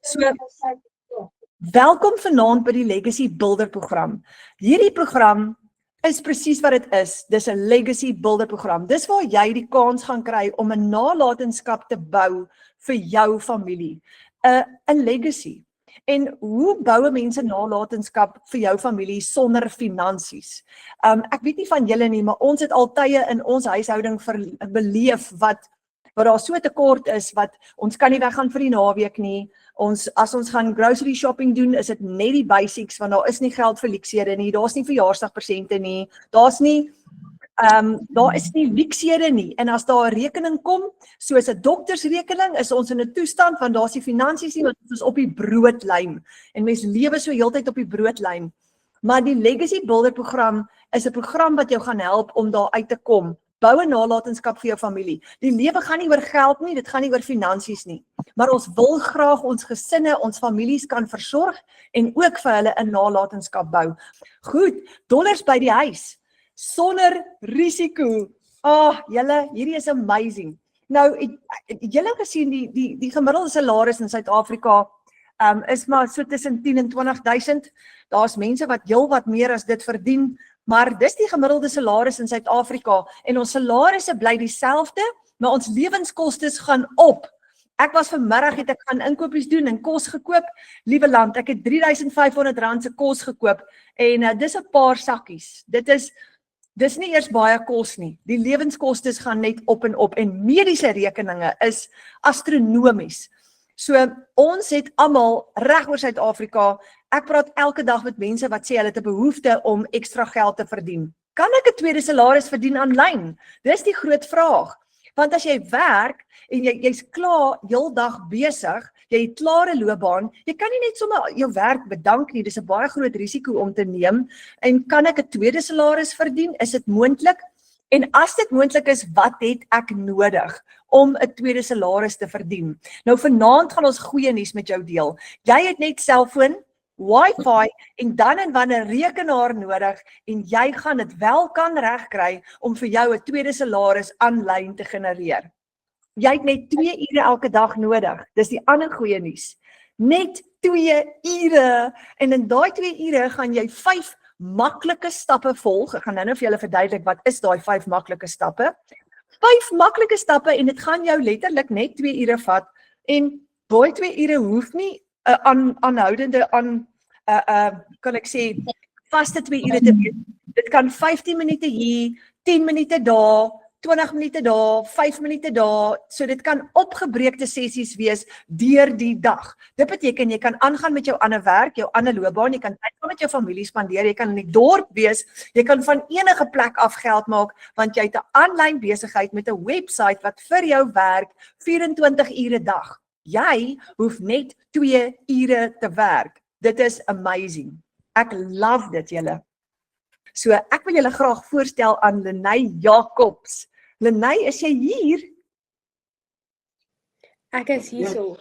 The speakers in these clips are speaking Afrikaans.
So, welkom vanaand by die Legacy Builder program. Hierdie program is presies wat dit is. Dis 'n Legacy Builder program. Dis waar jy die kans gaan kry om 'n nalatenskap te bou vir jou familie. 'n legacy. En hoe bou mense nalatenskap vir jou familie sonder finansies? Ek weet nie van julle nie, maar ons het al tye in ons huishouding beleef wat daar so tekort is, wat ons kan nie weggaan vir die naweek nie. As ons gaan grocery shopping doen, is dit net die basics, want daar is nie geld vir luksede nie, daar's nie verjaarsdagpresente nie, daar is nie luksede nie. En as daar 'n rekening kom, soos 'n doktersrekening, is ons in 'n toestand van daar's nie finansies nie, want ons is op die broodlyn. En mense lewe so heeltyd op die broodlyn. Maar die Legacy Builder program is 'n program wat jou gaan help om daar uit te kom. Bou 'n nalatenskap vir jou familie. Die lewe gaan nie oor geld nie, dit gaan nie oor finansies nie. Maar ons wil graag ons gesinne, ons families kan versorg en ook vir hulle 'n nalatenskap bou. Goed, dollars by die huis, sonder risiko. Julle, hierdie is amazing. Nou, julle gesien die gemiddelde salaris in Suid-Afrika is maar so tussen 10 en 20.000. Daar's mense wat heel wat meer as dit verdien. Maar dis die gemiddelde salaris in Suid-Afrika en ons salarisse bly dieselfde, maar ons lewenskostes gaan op. Ek was vanmiddag het ek gaan inkopies doen en kos gekoop. Liewe land, ek het R3.500 se kos gekoop en dis 'n paar sakkies. Dis nie eers baie kos nie. Die lewenskostes gaan net op en mediese rekeninge is astronomies. So ons het almal reg oor Suid-Afrika. Ek praat elke dag met mense wat sê hulle het 'n behoefte om ekstra geld te verdien. Kan ek 'n tweede salaris verdien aanlyn? Dis die groot vraag. Want as jy werk en jy's klaar heeldag besig, jy het klaar 'n loopbaan, jy kan nie net sommer jou werk bedank nie. Dis 'n baie groot risiko om te neem. En kan ek 'n tweede salaris verdien? Is dit moontlik? En as dit moontlik is, wat het ek nodig om 'n tweede salaris te verdien? Nou vanaand gaan ons goeie nuus met jou deel. Jy het net selfoon, Wi-Fi en dan en wanneer 'n rekenaar nodig en jy gaan dit wel kan regkry om vir jou 'n tweede salaris aanlyn te genereer. Jy het net 2 ure elke dag nodig. Dis die ander goeie nuus. Net 2 ure en in daai 2 ure gaan jy 5 maklike stappe volg. Ek gaan nou vir julle verduidelik wat is daai 5 maklike stappe. 5 maklike stappe en dit gaan jou letterlik net 2 ure vat en daai 2 ure hoef nie 'n aanhoudende kan ek sê vaste 2 ure te wees. Dit kan 15 minute hier, 10 minute daar, 20 minute daar, 5 minute daar. So dit kan opgebreekte sessies wees deur die dag. Dit beteken jy kan aangaan met jou ander werk, jou ander loopbaan, jy kan tyd met jou familie spandeer, jy kan in die dorp wees, jy kan van enige plek af geld maak want jy het 'n aanlyn besigheid met 'n webwerf wat vir jou werk 24 ure 'n dag. Jy hoef net 2 ure te werk. Dit is amazing. Ek love dit julle. So ek wil julle graag voorstel aan Lenay Jacobs. Lenay, is jy hier? Ek is hierso.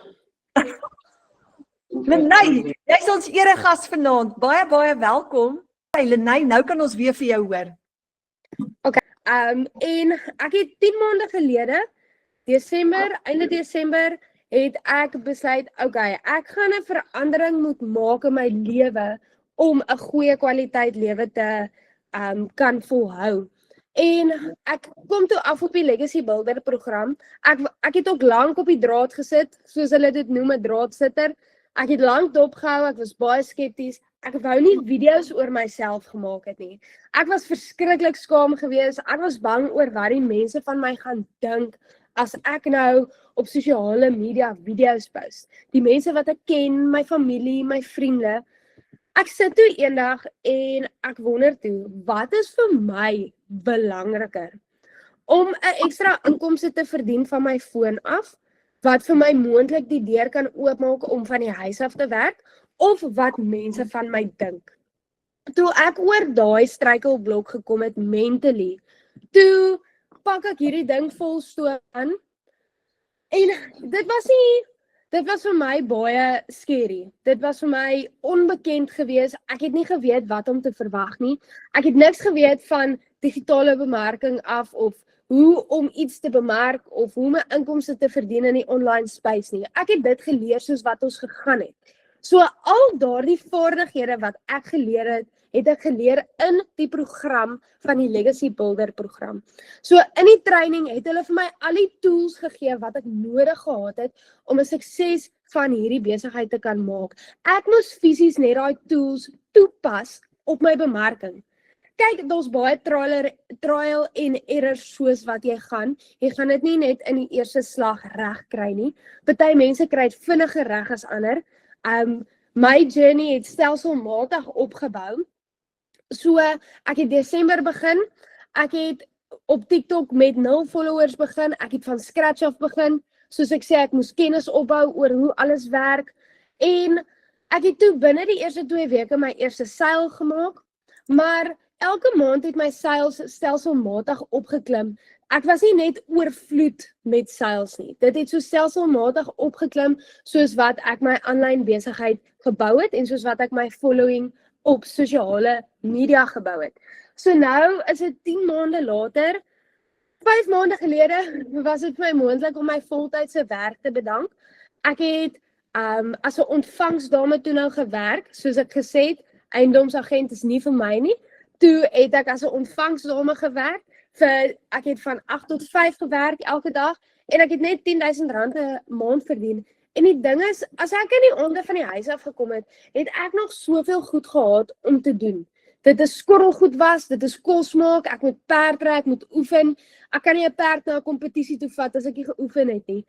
Lenay, jy's ons eregas vanaand. Baie welkom. Hey Lenay, nou kan ons weer vir jou hoor. Okay, en ek het 10 maande gelede, einde Desember, het ek besluit, okay, ek gaan 'n verandering moet maak in my lewe om 'n goeie kwaliteit lewe te kan volhou. En ek kom toe af op die Legacy Builder program. Ek het ook lank op die draad gesit, soos hulle dit noem, 'n draadsitter. Ek het lank dopgehou, ek was baie skepties. Ek wou nie video's oor myself gemaak het nie. Ek was verskriklik skaam geweest. Ek was bang oor wat die mense van my gaan dink as ek nou op sosiale media video's post. Die mense wat ek ken, my familie, my vriende. Ek sit toe eendag en ek wonder toe, wat is vir my belangriker? Om 'n ekstra inkomste te verdien van my foon af, wat vir my moontlik die deur kan oopmaak om van die huis af te werk, of wat mense van my dink. Toe ek oor daai struikelblok gekom het mentally, toe pak ek hierdie ding vol stoom aan, en dit was vir my baie scary. Dit was vir my onbekend geweest. Ek het nie geweet wat om te verwag nie. Ek het niks geweet van digitale bemarking af of hoe om iets te bemark of hoe my inkomste te verdien in die online space nie. Ek het dit geleer soos wat ons gegaan het. So al daardie vaardighede wat ek geleer het ek geleer in die program van die Legacy Builder program. So in die training het hulle vir my al die tools gegee wat ek nodig gehad het om 'n sukses van hierdie besigheid te kan maak. Ek moes fisies net daai tools toepas op my bemarking. Kyk, daar's baie trial en error soos wat jy gaan. Jy gaan dit nie net in die eerste slag reg kry nie. Party mense kry dit vinniger reg as ander. My journey het stelselmatig opgebou. So, ek het Desember begin. Ek het op TikTok met 0 followers begin. Ek het van scratch af begin. Soos ek sê, ek moes kennis opbou oor hoe alles werk. En ek het toe binne die eerste 2 weke my eerste seil gemaak. Maar elke maand het my sales stelselmatig opgeklim. Ek was nie net oorvloed met sales nie. Dit het so stelselmatig opgeklim soos wat ek my aanlyn besigheid gebou het en soos wat ek my following op sosiale media gebou het. So nou is dit 10 maande later, 5 maande gelede was dit vir my moontlik om my voltydse werk te bedank. Ek het as 'n ontvangsdame toe nou gewerk, soos ek gesê het, eiendomsagent is nie vir my nie. Toe het ek as 'n ontvangsdame gewerk, ek het van 8 tot 5 gewerk elke dag en ek het net R10,000 'n maand verdien. En die ding is, as ek in die aande van die huis af gekom het, het ek nog soveel goed gehad om te doen. Dit is skorrelgoed was, dit is kos maak, ek moet perdry, ek moet oefen. Ek kan nie 'n perd na 'n kompetisie toe vat as ek nie geoefen het nie.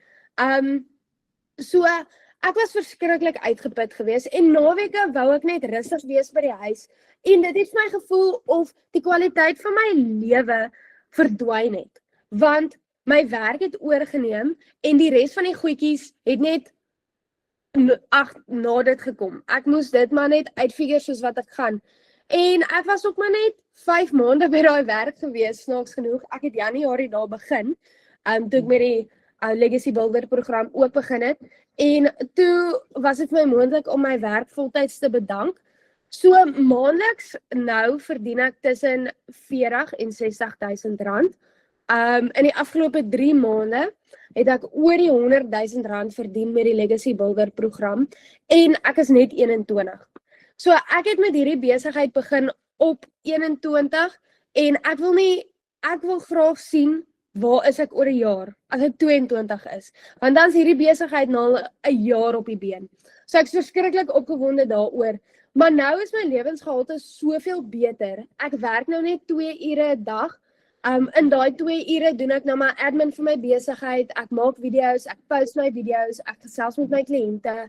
So ek was verskriklik uitgeput geweest en naweke wou ek net rustig wees by die huis en dit het vir my gevoel of die kwaliteit van my lewe verdwyn het, want my werk het oorgeneem en die res van die goedjies het net na dit gekom. Ek moes dit maar net uitfigure soos wat ek gaan. En ek was ook maar net 5 maande by daai werk gewees, snaaks genoeg. Ek het Januarie daar begin, toe ek met die Legacy Builder program ook begin het. En toe was dit vir my moontlik om my werk voltyds te bedank. So maandeliks nou verdien ek tussen 40 en 60,000 rand. In die afgelope 3 maande het ek oor die 100,000 rand verdien met die Legacy Builder program en ek is net 21. So ek het met hierdie besigheid begin op 21 en ek wil graag sien waar is ek oor 'n jaar as ek 22 is. Want dan is hierdie besigheid nou 'n jaar op die been. So ek is verskriklik opgewonde daaroor. Maar nou is my lewensgehalte soveel beter. Ek werk nou net 2 ure 'n dag. In daai 2 ure doen ek nou maar admin vir my besigheid. Ek maak video's, ek post my video's, ek gesels met my kliënte.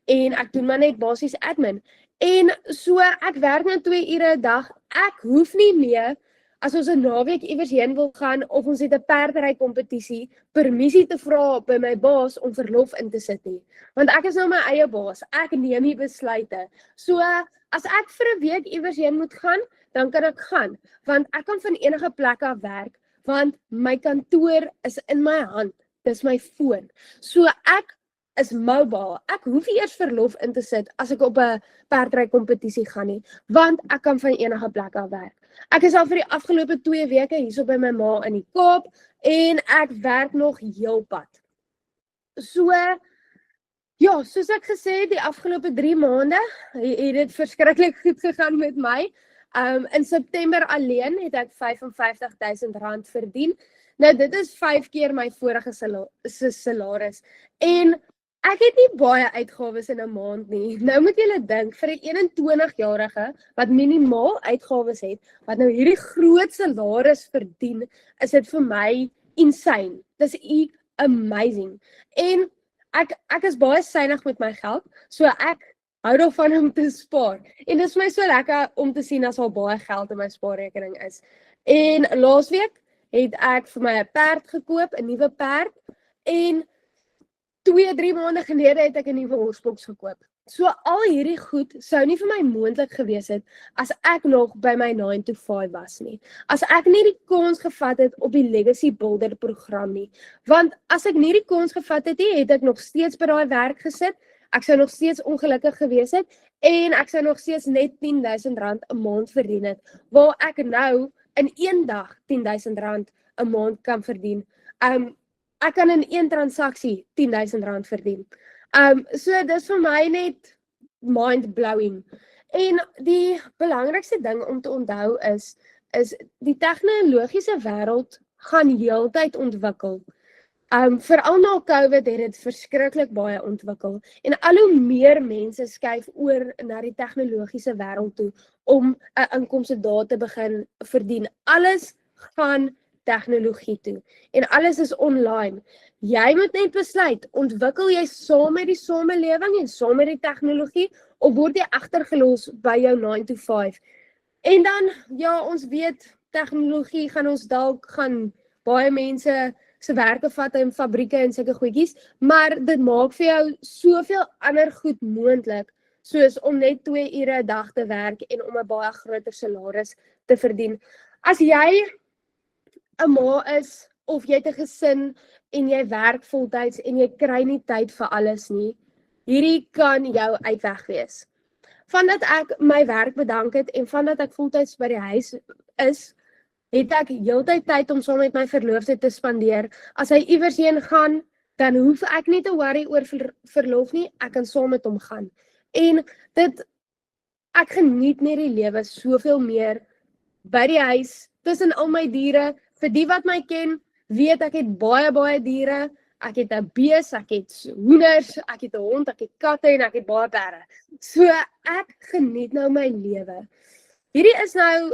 En ek doen maar net basies admin. En so ek werk nou 2 ure 'n dag. Ek hoef nie meer as ons 'n naweek iewers heen wil gaan of ons het 'n perdry kompetisie, permissie te vra by my baas om verlof in te sit nie. Want ek is nou my eie baas. Ek neem die besluite. So as ek vir 'n week iewers heen moet gaan, dan kan ek gaan, want ek kan van enige plek af werk, want my kantoor is in my hand. Dis my foon. So ek is mobile. Ek hoef nie eers verlof in te sit as ek op 'n perdry kompetisie gaan nie, want ek kan van enige plek af werk. Ek is al vir die afgelope 2 weke hierso by my ma in die Kaap en ek werk nog heelpad. So ja, soos ek gesê het, die afgelope 3 maande het dit verskriklik goed gegaan met my. In September alleen het ek 55,000 rand verdien. Nou dit is 5 keer my vorige salaris. En ek het nie baie uitgawes in 'n maand nie. Nou moet julle dink, vir 'n 21-jarige wat minimaal uitgawes het, wat nou hierdie groot salaris verdien, is dit vir my insane. Dis amazing. En ek is baie suiwig met my geld, so ek hou daarvan om te spaar. En dit is my so lekker om te sien as al baie geld in my spaarrekening is. En laasweek het ek vir my 'n perd gekoop, 'n nuwe perd, en 2-3 maande gelede het ek 'n nuwe horseboks gekoop. So al hierdie goed sou nie vir my moontlik gewees het as ek nog by my 9 to 5 was nie. As ek nie die kans gevat het op die Legacy Builder program nie. Want as ek nie die kans gevat het nie, het ek nog steeds by daai werk gesit. Ek sou nog steeds ongelukkig gewees het en ek sou nog steeds net R10,000 'n maand verdien het, waar ek nou in een dag R10.000 'n maand kan verdien. Ek kan in een transaksie R10.000 verdien. So dis vir my net mind-blowing. En die belangrikste ding om te onthou is die tegnologiese wêreld gaan heeltyd ontwikkel. Veral na COVID het dit verskriklik baie ontwikkel en al hoe meer mense skuif oor na die tegnologiese wêreld toe om 'n inkomste daar te begin verdien. Alles gaan tegnologie toe en alles is online. Jy moet net besluit, ontwikkel jy saam met die samelewing en saam met die tegnologie of word jy agtergelos by jou 9 to 5? En dan, ja, ons weet, tegnologie gaan ons dalk gaan baie mense se werke vat in fabrieke en sulke goedjies, maar dit maak vir jou soveel ander goed moontlik, soos om net 2 ure 'n dag te werk en om 'n baie groter salaris te verdien. As jy 'n ma is of jy het 'n gesin en jy werk voltyds en jy kry nie tyd vir alles nie, hierdie kan jou uitweg wees. Vandat ek my werk bedank het en vandat ek voltyds by die huis is, het ek heeltyd tyd om saam met my verloofde te spandeer. As hy iewers heen gaan, dan hoef ek nie te worry oor verlof nie, ek kan saam met hom gaan. En ek geniet net die lewe soveel meer by die huis, tussen al my diere. Vir die wat my ken, weet ek het baie diere. Ek het 'n bees, ek het hoenders, ek het 'n hond, ek het katte en ek het baie perde. So ek geniet nou my lewe. Hierdie is nou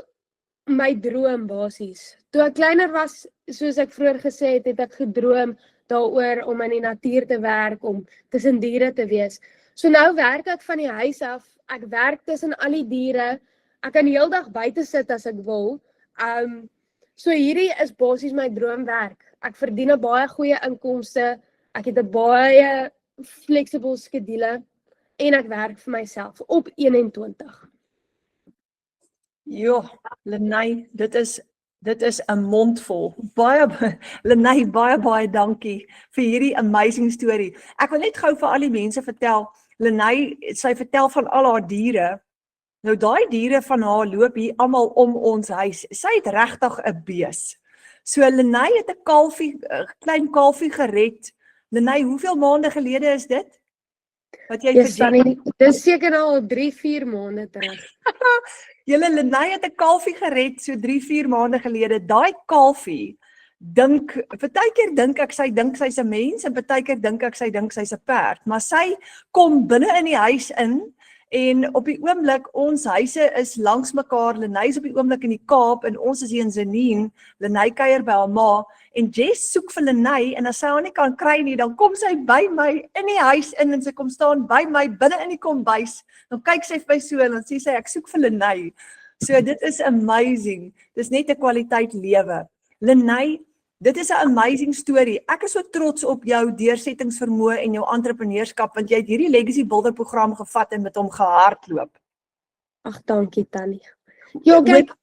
my droom basies. Toe ek kleiner was, soos ek vroeër gesê het ek gedroom daaroor om in die natuur te werk, om tussen diere te wees. So nou werk ek van die huis af, ek werk tussen al die diere, ek kan die hele dag buite sit as ek wil. So hierdie is basies my droomwerk. Ek verdien 'n baie goeie inkomste, ek het 'n baie flexible skedule en ek werk vir myself op 21. Jo, Lenae, dit is 'n mondvol. Lenae, baie dankie vir hierdie amazing storie. Ek wil net gou vir al die mense vertel, Lenae, sy vertel van al haar diere. Nou daai diere van haar loop hier almal om ons huis. Sy het regtig 'n bees. So Lenae het 'n klein kalfie gered. Lenae, hoeveel maande gelede is dit? Wat jy vir dis seker al 3-4 maande terug. Julle, Lenae het 'n kalfie gered so 3-4 maande gelede. Daai kalfie partykeer dink ek sy's 'n mens en partykeer dink ek sy's 'n perd, maar sy kom binne in die huis in. En op die oomblik, ons huise is langs mekaar. Lenae is op die oomblik in die Kaap en ons is hier in Zenien. Lenae kuier by haar ma en Jess soek vir Lenae en as sy haar nie kan kry nie, dan kom sy by my in die huis in en sy kom staan by my binne in die kombuis. Dan kyk sy vir my so en dan sê sy ek soek vir Lenae. So dit is amazing. Dis net 'n kwaliteit lewe. Lenae, dit is 'n amazing storie. Ek is so trots op jou deursettingsvermoë en jou entrepreneurskap want jy het hierdie Legacy Builder program gevat en met hom gehardloop. Ag, dankie Tannie. Ja, kyk,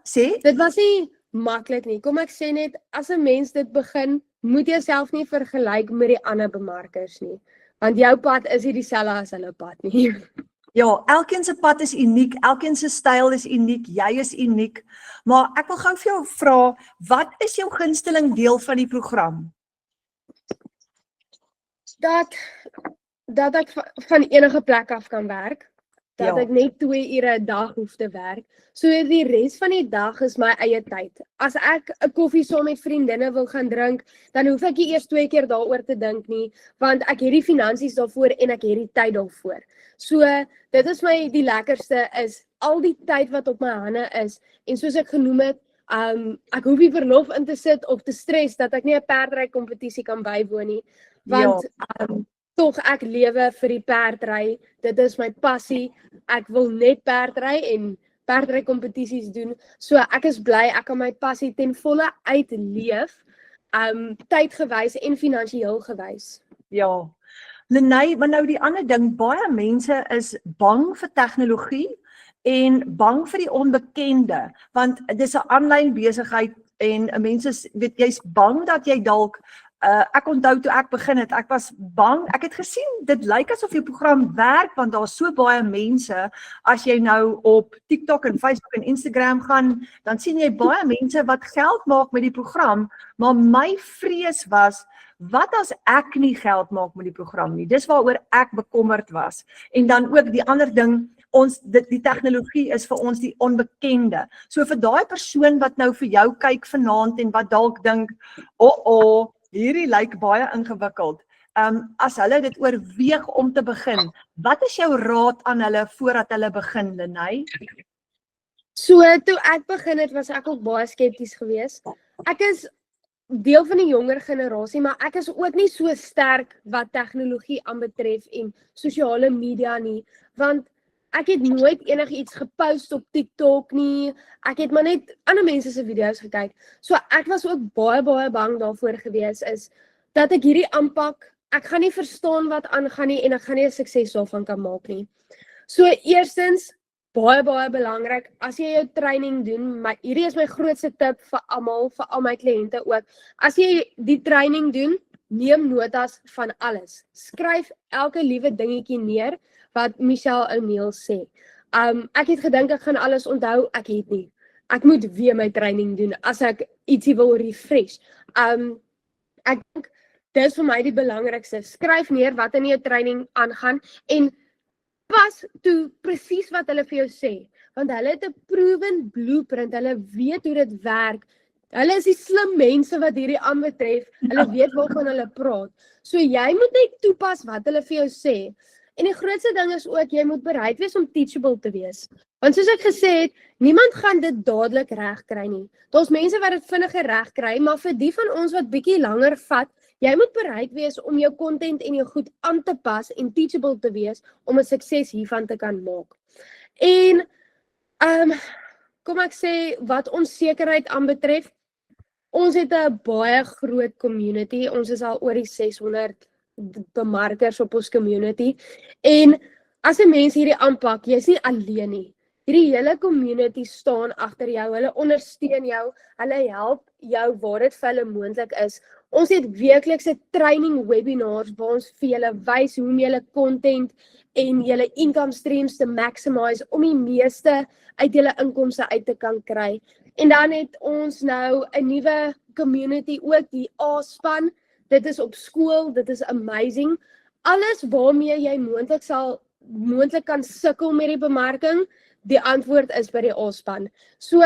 sê? Dit was nie maklik nie. Kom ek sê net, as 'n mens dit begin, moet jy self nie vergelyk met die ander bemarkers nie, want jou pad is nie dieselfde as hulle pad nie. Ja, elkeen se pad is uniek, elkeen se styl is uniek, jy is uniek, maar ek wil gou vir jou vra, wat is jou gunsteling deel van die program? Dat ek van enige plek af kan werk, dat Ja. ek net 2 ure 'n dag hoef te werk, so die res van die dag is my eie tyd. As ek 'n koffie saam met vriendinne wil gaan drink, dan hoef ek nie eers 2 keer daaroor te dink nie, want ek het die finansies daarvoor en ek het die tyd daarvoor. So, dit is my die lekkerste is al die tyd wat op my hande is en soos ek genoem het, ek hoef nie verlof in te sit of te stres dat ek nie 'n perdry kompetisie kan bywoon nie, want tog ek lewe vir die perdry. Dit is my passie. Ek wil net perdry en perdry kompetisies doen. So ek is bly ek kan my passie ten volle uitleef, tydgewys en finansiëel gewys. Ja. Lenae, maar nou die ander ding, baie mense is bang vir tegnologie en bang vir die onbekende, want dis 'n aanlyn besigheid en mense weet jy's bang dat jy dalk Ek onthou toe ek begin het, ek was bang, ek het gesien, dit lyk asof die program werk, want daar is so baie mense, as jy nou op TikTok en Facebook en Instagram gaan, dan sien jy baie mense wat geld maak met die program, maar my vrees was, wat as ek nie geld maak met die program nie? Dis waaroor ek bekommerd was. En dan ook die ander ding, die tegnologie is vir ons die onbekende. So vir daai persoon wat nou vir jou kyk vanaand en wat dalk dink, hierdie lyk baie ingewikkeld. As hulle dit oorweeg om te begin, wat is jou raad aan hulle voordat hulle begin, Lenae? So toe ek begin het, was ek ook baie skepties geweest. Ek is deel van die jonger generasie, maar ek is ook nie so sterk wat tegnologie aanbetref en sosiale media nie, want ek het nooit enigiets gepost op TikTok nie, ek het maar net ander mense se video's gekyk. So ek was ook baie bang daarvoor gewees is, dat ek hierdie aanpak, ek gaan nie verstaan wat aangaan nie en ek gaan nie 'n sukses daarvan kan maak nie. So eerstens, baie belangrik, as jy jou training doen, maar hierdie is my grootste tip vir almal, vir al my kliënte ook. As jy die training doen, neem notas van alles. Skryf elke liewe dingetjie neer wat Michelle O'Neil sê. Ek het gedink ek gaan alles onthou, ek het nie. Ek moet weer my training doen as ek ietsie wil refresh. Ek dink dis vir my die belangrikste. Skryf neer wat in jou training aangaan en pas toe presies wat hulle vir jou sê, want hulle het 'n proven blueprint, hulle weet hoe dit werk. Hulle is die slim mense wat hierdie aanbetref, hulle weet waarvan hulle praat. So jy moet net toepas wat hulle vir jou sê. En die grootste ding is ook, jy moet bereid wees om teachable te wees. Want soos ek gesê het, niemand gaan dit dadelik reg kry nie. Daar's mense wat dit vinniger reg kry, maar vir die van ons wat bietjie langer vat, jy moet bereid wees om jou content en jou goed aan te pas en teachable te wees om 'n sukses hiervan te kan maak. En kom ek sê wat onsekerheid aanbetref, ons het 'n baie groot community. Ons is al oor die 600 bemarkers op ons community. En as 'n mens hierdie aanpak, jy's nie alleen nie. Hierdie hele community staan agter jou, hulle ondersteun jou, hulle help jou waar dit vir hulle moontlik is. Ons het weeklikse training webinars waar ons vir julle wys hoe om julle content en julle income streams te maximize om die meeste uit julle inkomste uit te kan kry. En dan het ons nou 'n nuwe community ook, die A-span. Dit is op skool, dit is amazing. Alles waarmee jy moontlik kan sukkel met die bemarking, die antwoord is by die A-span. So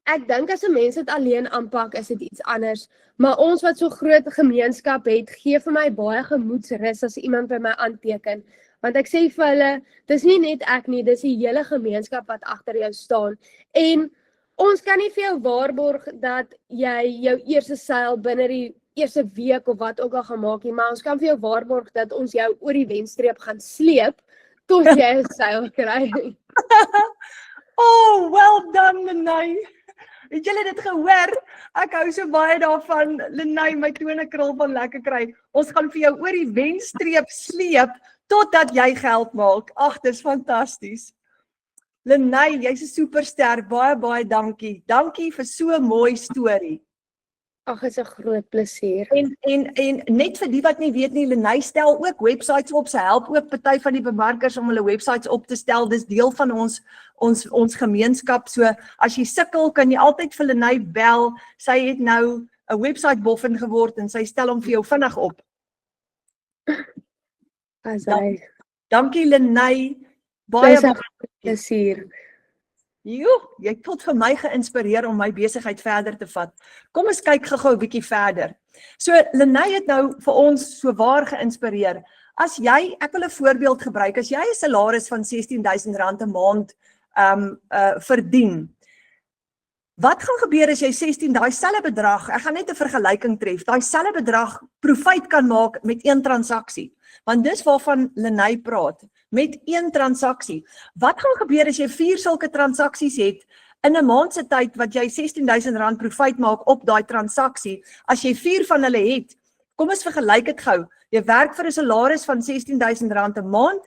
ek dink as 'n mens dit alleen aanpak, is dit iets anders. Maar ons wat so groot gemeenskap het, gee vir my baie gemoedsrus as iemand by my aanteken. Want ek sê vir hulle, dis nie net ek nie, dis die hele gemeenskap wat agter jou staan. En ons kan nie vir jou waarborg dat jy jou eerste seil binne die eerste week of wat ook al gaan maak nie, maar ons kan vir jou waarborg dat ons jou oor die wenstreep gaan sleep tot jy 'n seil kry. Oh, well done, Lenae. Het julle dit gehoor? Ek hou so baie daarvan, Lenae, my tone krul van lekker kry. Ons gaan vir jou oor die wenstreep sleep totdat jy geld maak. Ag, dis fantasties. Lenae, jy's 'n superster. Baie dankie. Dankie vir so 'n mooi storie. Ag, is 'n groot plesier. En net vir die wat nie weet nie, Lenae stel ook websites op. Sy help ook party van die bemarkers om hulle websites op te stel. Dis deel van ons gemeenskap. So as jy sukkel, kan jy altyd vir Lenae bel. Sy het nou 'n website boffin geword en sy stel hom vir jou vinnig op. Dankie Lenae. Baie plesier. Joe, jy het tot vir my geïnspireer om my besigheid verder te vat. Kom ons kyk gou 'n bietjie verder. So Lenae het nou vir ons so waar geïnspireer. As jy, ek wil 'n voorbeeld gebruik, as jy 'n salaris van R16,000 'n maand verdien, wat gaan gebeur as jy 16 daai selfe bedrag, ek gaan net 'n vergelyking tref, daai selfe bedrag profijt kan maak met een transaksie? Want dis waarvan Lenae praat, met een transaksie. Wat gaan gebeur as jy 4 sulke transaksies het in 'n maand se tyd wat jy R16,000 profijt maak op daai transaksie? As jy 4 van hulle het, kom ons vergelyk dit gou. Jy werk vir 'n salaris van R16,000 'n maand.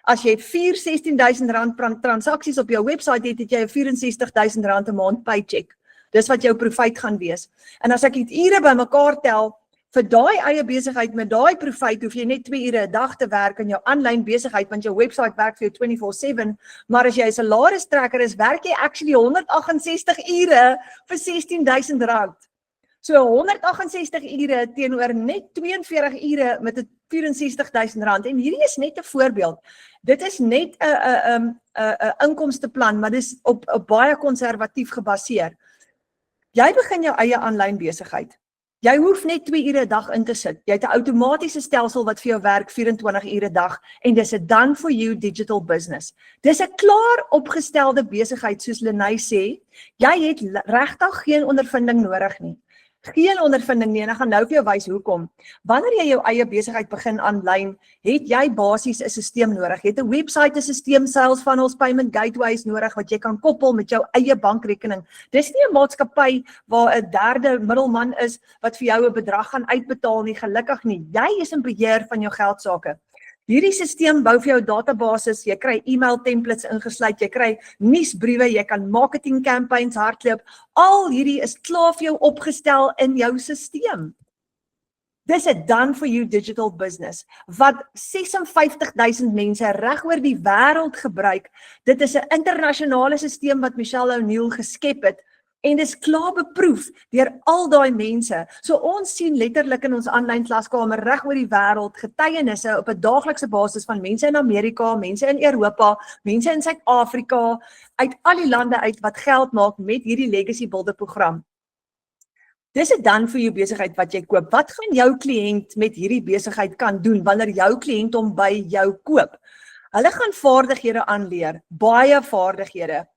As jy 4 R16,000 transaksies op jou website het, het jy 'n R64,000 'n maand paycheck. Dis wat jou profijt gaan wees. En as ek dit ure bymekaar tel, Vir daai eie besigheid met daai profit hoef jy net 2 ure 'n dag te werk in jou aanlyn besigheid want jou website werk vir jou 24/7, maar as jy 'n salaristrekker is, werk jy actually 168 ure vir R16,000. So 168 ure teenoor net 42 ure met 'n R64,000 en hierdie is net 'n voorbeeld. Dit is net 'n inkomsteplan, maar dis op baie konservatief gebaseer. Jy begin jou eie aanlyn besigheid. Jy hoef net 2 ure 'n dag in te sit. Jy het 'n outomatiese stelsel wat vir jou werk 24 ure 'n dag en dis 'n done for you digital business. Dis 'n klaar opgestelde besigheid soos Lenae sê. Jy het regtig geen ondervinding nodig nie. Geen ondervinding nie en ek gaan nou vir jou wys hoekom. Wanneer jy jou eie besigheid begin aanlyn, het jy basies 'n stelsel nodig. Jy het 'n website, 'n stelsel, sales funnels, payment gateways nodig wat jy kan koppel met jou eie bankrekening. Dis nie 'n maatskappy waar 'n derde middelman is wat vir jou 'n bedrag gaan uitbetaal nie, gelukkig nie. Jy is in beheer van jou geldsaake. Hierdie stelsel bou vir jou databases, jy kry e-mail templates ingesluit, jy kry nuusbriewe, jy kan marketing campaigns hardloop. Al hierdie is klaar vir jou opgestel in jou stelsel. Dis 'n done for you digital business wat 56,000 mense reg oor die wêreld gebruik. Dit is 'n internasionale stelsel wat Michelle O'Neill geskep het. En dis klaar beproef deur al daai mense. So ons sien letterlik in ons aanlyn klaskamer reg oor die wêreld getuienisse op 'n daaglikse basis van mense in Amerika, mense in Europa, mense in Suid-Afrika, uit al die lande uit wat geld maak met hierdie Legacy Builder program. Dis 'n done for you besigheid wat jy koop. Wat gaan jou kliënt met hierdie besigheid kan doen wanneer jou kliënt hom by jou koop? Hulle gaan vaardighede aanleer, baie vaardighede.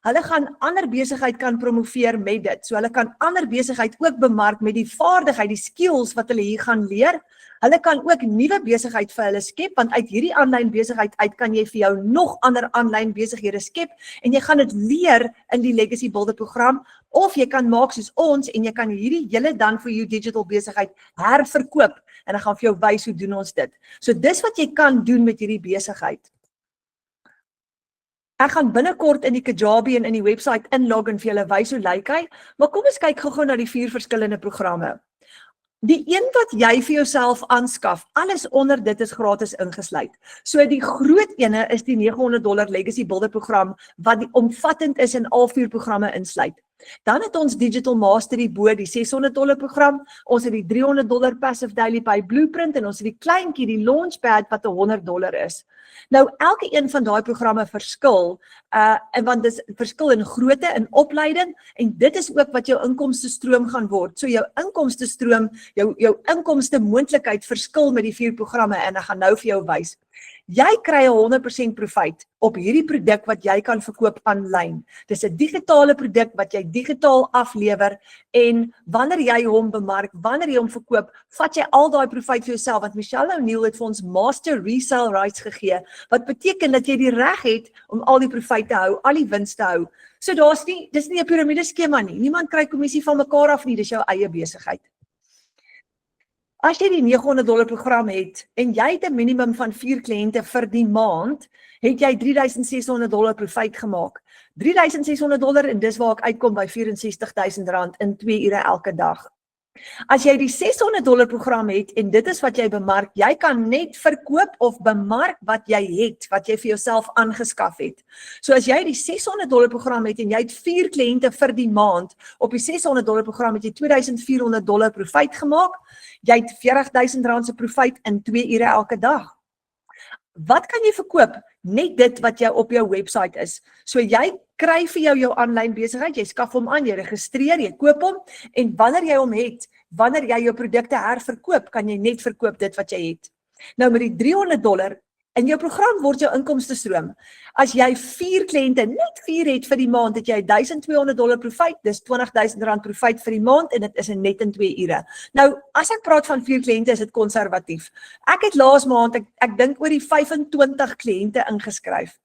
Hulle gaan ander besigheid kan promoveer met dit. So hulle kan ander besigheid ook bemark met die vaardigheid, die skills wat hulle hier gaan leer. Hulle kan ook nuwe besigheid vir hulle skep, want uit hierdie aanlyn besigheid uit kan jy vir jou nog ander aanlyn besighede skep en jy gaan dit leer in die Legacy Builder program of jy kan maak soos ons en jy kan hierdie hele done for you digital besigheid herverkoop en ek gaan vir jou wys hoe doen ons dit. So dis wat jy kan doen met hierdie besigheid. Ek gaan binnekort in die Kajabi en in die website inlog en vir julle wys hoe lyk hy, maar kom ons kyk gou-gou na die 4 verskillende programme. Die een wat jy vir jouself aanskaf, alles onder dit is gratis ingesluit. So die groot ene is die $900 Legacy Builder program wat die omvattend is en al 4 programme insluit. Dan het ons Digital Mastery bo die $600 program, ons het die $300 Passive Daily Pay Blueprint en ons het die kleintjie, die Launchpad wat $100 is. Nou elke een van daai programme verskil, want dis verskil in grootte en opleiding en dit is ook wat jou inkomste stroom gaan word. So jou inkomste stroom, jou inkomste moontlikheid verskil met die 4 programme en ek gaan nou vir jou wys. Jy kry 100% profit op hierdie produk wat jy kan verkoop aanlyn. Dis 'n digitale produk wat jy digitaal aflewer en wanneer jy hom bemark, wanneer jy hom verkoop, vat jy al daai profit vir jouself want Michelle O'Neill het vir ons master resale rights gegee wat beteken dat jy die reg het om al die profit te hou, al die wins te hou. So dis nie 'n piramideskema nie. Niemand kry kommissie van mekaar af nie, dis jou eie besigheid. As jy die $900 program het en jy het 'n minimum van 4 kliënte vir die maand, het jy $3,600 profit gemaak. $3,600 en dis waar ek uitkom by R64,000 in 2 ure elke dag. As jy die $600 program het en dit is wat jy bemark, jy kan net verkoop of bemark wat jy het, wat jy vir jouself aangeskaf het. So as jy die $600 program het en jy het 4 kliënte vir die maand, op die $600 program het jy $2,400 profit gemaak, jy het R40,000 se profit in 2 ure elke dag. Wat kan jy verkoop? Net dit wat jy op jou website is. So jy kry vir jou aanlyn besigheid, jy skaf hom aan, jy registreer, jy koop hom en wanneer jy hom het, wanneer jy jou produkte herverkoop, kan jy net verkoop dit wat jy het. Nou met die $300 in jou program word jou inkomste stroom. As jy 4 kliënte, net 4 het vir die maand, het jy $1,200 profit, dis R20,000 profit vir die maand en dit is net in 2 ure. Nou, as ek praat van 4 kliënte, is dit konservatief. Ek het laas maand, ek dink oor die 25 kliënte ingeskryf.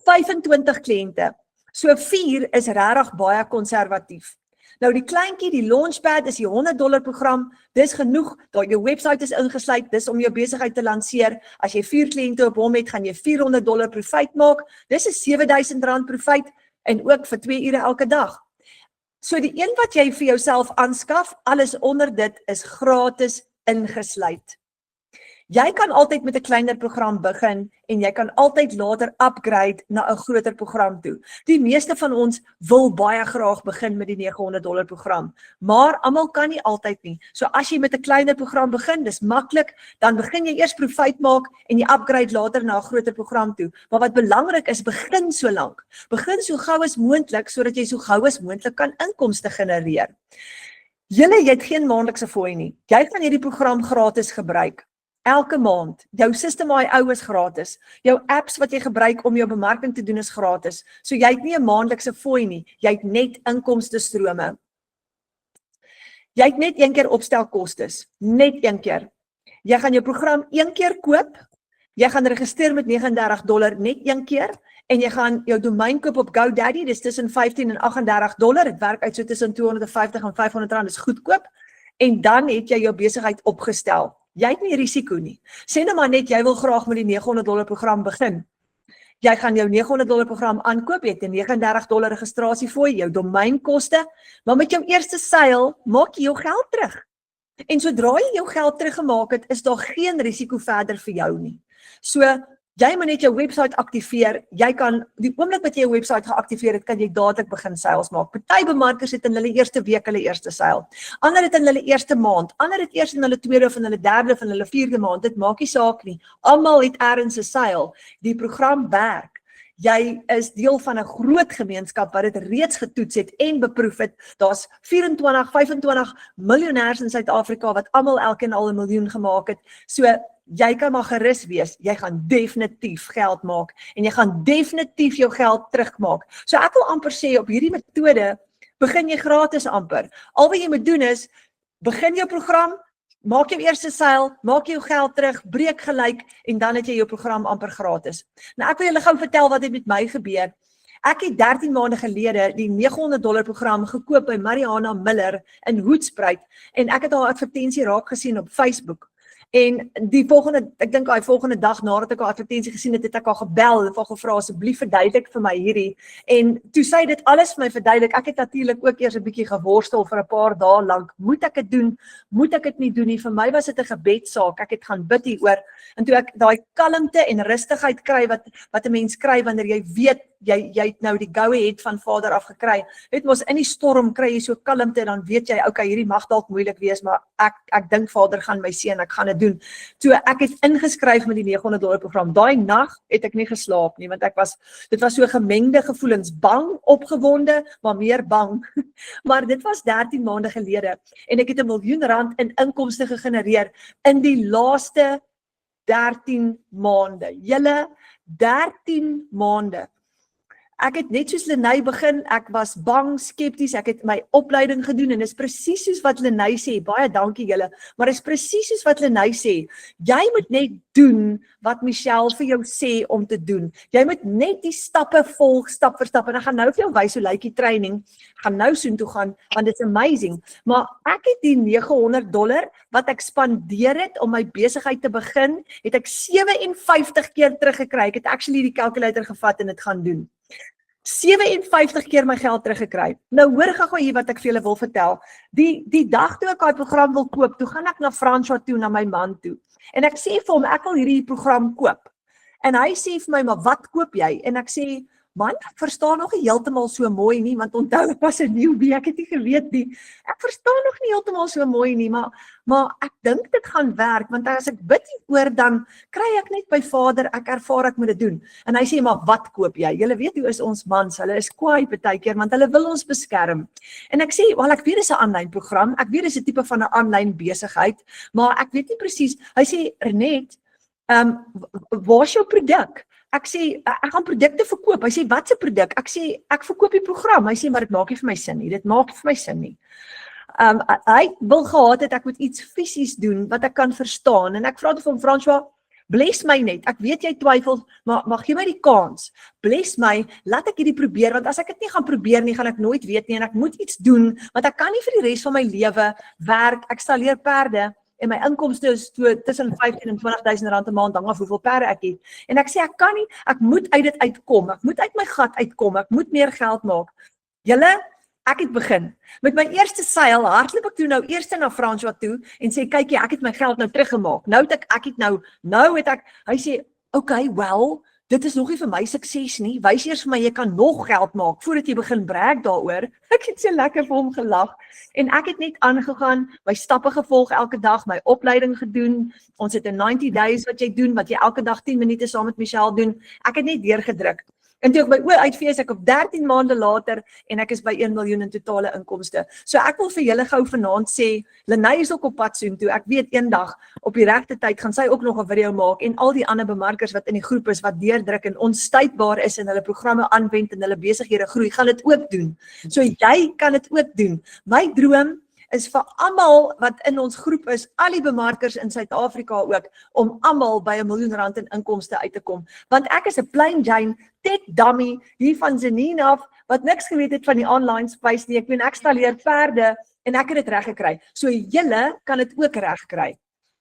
25 kliënte. So 4 is regtig baie konservatief. Nou die kleintjie, die Launchpad is die $100 program, dis genoeg, dat jou website is ingesluit, dis om jou besigheid te lanseer. As jy 4 kliënte op hom het, gaan jy $400 profit maak, dis 'n $7,000 profit en ook vir 2 ure elke dag. So die een wat jy vir jouself aanskaf, alles onder dit is gratis ingesluit. Jy kan altyd met 'n kleiner program begin en jy kan altyd later upgrade na 'n groter program toe. Die meeste van ons wil baie graag begin met die $900 program, maar almal kan nie altyd nie. So as jy met 'n kleiner program begin, dis maklik, dan begin jy eers profijt maak en jy upgrade later na 'n groter program toe. Maar wat belangrik is, begin so lank. Begin so gou as moontlik sodat jy so gou as moontlik kan inkomste genereer. Jy het geen maandelikse fooi nie. Jy gaan hierdie program gratis gebruik. Elke maand, jou System IO is gratis, jou apps wat jy gebruik om jou bemarking te doen is gratis, so jy het nie 'n maandelikse fooi nie, jy het net inkomste strome. Jy het net een keer opstelkostes, net een keer. Jy gaan jou program een keer koop, jy gaan registreer met $39 net een keer, en jy gaan jou domein koop op GoDaddy, dis tussen $15 en $38, dit werk uit so tussen $250 en $500, dis goedkoop, en dan het jy jou besigheid opgestel. Jy het nie risiko nie. Sê nou maar net, jy wil graag met die $900 program begin. Jy gaan jou $900 program aankoop, jy het 'n $39 registrasiefooi, jou domeinkoste, maar met jou eerste seil maak jy jou geld terug. En sodra jy jou geld teruggemaak het, is daar geen risiko verder vir jou nie. So, jy moet net jou website aktiveer, jy kan, die oomblik wat jy jou website geaktiveer het, kan jy dadelik begin sales maak. Party bemarkers het in hulle eerste week hulle eerste seil, ander het in hulle eerste maand, ander het eers in hulle tweede of in hulle derde of in hulle vierde maand, dit maak nie saak nie, almal het ergens 'n seil, die program werk. Jy is deel van 'n groot gemeenskap wat dit reeds getoets het en beproef het. Daar's 24, 25 miljonêers in Suid-Afrika wat almal elkeen al 1 miljoen gemaak het. So jy kan maar gerus wees, jy gaan definitief geld maak en jy gaan definitief jou geld terugmaak. So ek wil amper sê op hierdie metode begin jy gratis amper. Al wat jy moet doen is begin jou program, maak jou eerste seil, maak jou geld terug, breek gelyk en dan het jy jou program amper gratis. Nou ek wil julle gou vertel wat het met my gebeur. Ek het 13 maande gelede die $900 program gekoop by Mariana Miller in Hoedspruit en ek het haar advertensie raak gesien op Facebook. En ek dink die volgende dag nadat ek haar advertensie gesien het, het ek haar gebel en gevra asseblief verduidelik vir my hierdie. En toe sy dit alles vir my verduidelik, ek het natuurlik ook eers 'n bietjie geworstel vir 'n paar dae lank. Moet ek dit doen? Moet ek dit nie doen nie? Vir my was dit 'n gebedsaak. Ek het gaan bid hieroor. En toe ek daai kalmte en rustigheid kry wat 'n mens kry wanneer jy weet jy het nou die go-ahead van Vader af gekry. Weet mos in die storm kry jy so kalmte en dan weet jy okay, hierdie mag dalk moeilik wees, maar ek dink Vader gaan my seën, ek gaan dit doen. So ek het ingeskryf met die $900 program. Daai nag het ek nie geslaap nie, want dit was so gemengde gevoelens, bang, opgewonde, maar meer bang. Maar dit was 13 maande gelede en ek het R1 miljoen in inkomste gegenereer in die laaste 13 maande. Julle 13 maande. Ek het net soos Lenae begin, ek was bang, skepties, ek het my opleiding gedoen en is presies soos wat Lenae sê, baie dankie julle, maar is presies soos wat Lenae sê, jy moet net doen wat Michelle vir jou sê om te doen. Jy moet net die stappe volg, stap vir stap, en ek gaan nou vir jou wys hoe lyk die training, gaan nou soontoe gaan, want dit is amazing, maar ek het die $900 wat ek spandeer het om my besigheid te begin, het ek 57 keer teruggekry, ek het actually die calculator gevat en dit gaan doen. 57 keer my geld teruggekry. Nou hoor gou hier wat ek vir julle wil vertel. Die dag toe ek daai program wil koop, toe gaan ek na François toe, na my man toe. En ek sê vir hom, ek wil hierdie program koop. En hy sê vir my, maar wat koop jy? En ek sê, man, ek verstaan nog nie heeltemal so mooi nie, want onthou, ek was 'n newbie, ek het nie geweet nie. Ek verstaan nog nie heeltemal so mooi nie, maar ek dink dit gaan werk, want as ek bid hieroor, dan kry ek net by Vader, ek ervaar ek moet dit doen. En hy sê, maar wat koop jy? Julle weet hoe is ons mans, hulle is kwaai partykeer, want hulle wil ons beskerm. En ek sê, wel ek weet dis 'n aanlyn program, ek weet dis 'n tipe van 'n aanlyn besigheid, maar ek weet nie presies. Hy sê, Renet, waar's jou produk? Ek sê, ek gaan produkte verkoop. Hy sê, wat se produk? Ek sê, ek verkoop die program. Hy sê, maar dit maak nie vir my sin nie. Dit maak vir my sin nie. Hy wil gehad het ek moet iets fisies doen wat ek kan verstaan. En ek vra toe van François, bless my net. Ek weet jy twyfel, maar gee my die kans. Bless my, laat ek hierdie probeer, want as ek dit nie gaan probeer nie, gaan ek nooit weet nie en ek moet iets doen, want ek kan nie vir die res van my lewe werk. Ek stalleer perde. En my inkomste is tussen 15 en 20.000 rand 'n maand, hang af hoeveel perde ek het. En ek sê, ek kan nie, ek moet uit dit uitkom, ek moet uit my gat uitkom, ek moet meer geld maak. Julle, Ek het begin. Met my eerste seil hardloop ek toe nou eers na François toe en sê kykie, ek het my geld nou teruggemaak. Nou het ek hy sê, okay, well, dit is nog nie vir my sukses nie. Wys eers vir my jy kan nog geld maak voordat jy begin brag daaroor. Ek het so lekker vir hom gelag en ek het net aangegaan, my stappe gevolg elke dag, my opleiding gedoen. Ons het 'n 90 days wat jy doen, wat jy elke dag 10 minute saam met Michelle doen. Ek het net deurgedruk. En toe ek my oë uitvee, is ek op 13 maande later en ek is by 1 miljoen in totale inkomste. So ek wil vir julle gou vanaand sê, Lenae is ook op pad soontoe. Ek weet eendag op die regte tyd gaan sy ook nog 'n video maak en al die ander bemarkers wat in die groep is wat deurdruk en onstuitbaar is en hulle programme aanwend en hulle besighede groei, gaan dit ook doen. So jy kan dit ook doen. My droom is vir almal wat in ons groep is, al die bemarkers in Suid-Afrika ook, om almal by 'n miljoen rand in inkomste uit te kom. Want ek is 'n plain Jane, tech dummy, hier van Zenine af, wat niks geweet het van die online space nie. Ek ek installeer perde en ek het dit reg gekry. So julle kan dit ook reg kry.